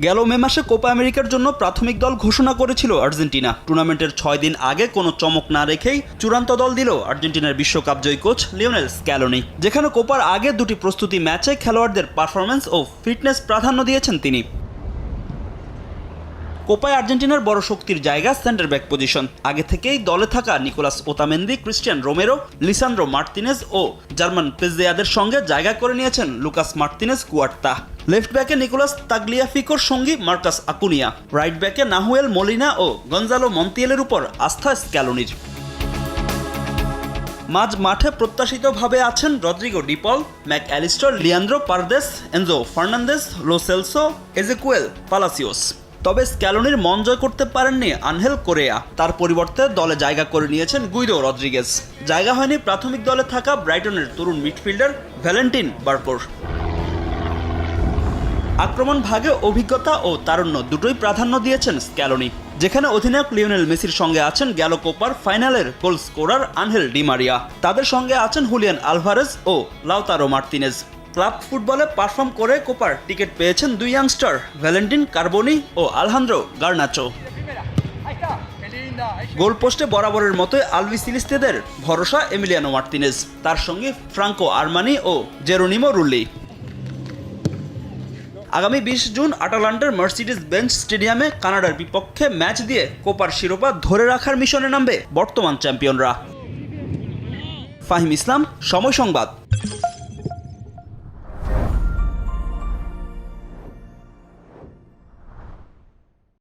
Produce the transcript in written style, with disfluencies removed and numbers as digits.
গেল মে মাসে কোপা আমেরিকার জন্য প্রাথমিক দল ঘোষণা করেছিল আর্জেন্টিনা। টুর্নামেন্টের 6 দিন আগে কোনো চমক না রেখেই চূড়ান্ত দল দিল আর্জেন্টিনার বিশ্বকাপ জয়ী কোচ লিওনেল স্ক্যালোনি। যেখানে কোপার আগে দুটি প্রস্তুতি ম্যাচে খেলোয়াড়দের পারফরম্যান্স ও ফিটনেস প্রাধান্য দিয়েছেন তিনি। কোপায় আর্জেন্টিনার বড় শক্তির জায়গা সেন্টার ব্যাক পজিশন। আগে থেকেই দলে থাকা Nicolas Otamendi, Cristian Romero, Lisandro Martinez ও জার্মান পেজেয়াদের সঙ্গে জায়গা করে নিয়েছেন লুকাস মার্তিনেজ কুয়ার্তা। লেফট ব্যাকে নিকোলাস তাগলিয়াফিকোর সঙ্গী মার্কাস আকুনিয়া, রাইট ব্যাকে নাহুয়েল মোলিনা ও গঞ্জালো মন্তিয়েলের উপর আস্থা স্ক্যালোনির। মাঝ মাঠে প্রত্যাশিতভাবে আছেন Rodrigo De Paul, Mac Allister, Leandro Paredes, Enzo Fernandez, Lo Celso, Ezequiel Palacios. তবে স্ক্যালোনির মন জয় করতে পারেননি আনহেল কোরেয়া। তার পরিবর্তে দলে জায়গা করে নিয়েছেন গুইদো রদ্রিগেজ। জায়গা হয়নি প্রাথমিক দলে থাকা ব্রাইটনের তরুণ মিডফিল্ডার ভ্যালেন্টিন বার্কোর। আক্রমণ ভাগে অভিজ্ঞতা ও তারুণ্য দুটোই প্রাধান্য দিয়েছেন স্ক্যালোনি। যেখানে অধিনায়ক লিওনেল মেসির সঙ্গে আছেন গেল কোপার ফাইনালের goal scorer Angel Di Maria, তাদের সঙ্গে আছেন হুলিয়ান আলভারেজ ও লাউতারো মার্তিনেজ। ক্লাব ফুটবলে পারফর্ম করে কোপার টিকিট পেয়েছেন দুই ইয়াংস্টার ভ্যালেন্টিন কার্বোনি ও আলহান্দ্রো গার্নাচো। গোলপোস্টে বরাবরের মতোই আলবিসিলিস্তেদের ভরসা এমিলিয়ানো মার্তিনেজ, তার সঙ্গে ফ্রাঙ্কো আরমানি ও জেরোনিমো রুল্লি। আগামী 20 জুন আটালান্টার মার্সিডিজ বেঞ্চ স্টেডিয়ামে কানাডার বিপক্ষে ম্যাচ দিয়ে কোপার শিরোপা ধরে রাখার মিশনে নামবে বর্তমান চ্যাম্পিয়নরা। ফাহিম ইসলাম, সময় সংবাদ।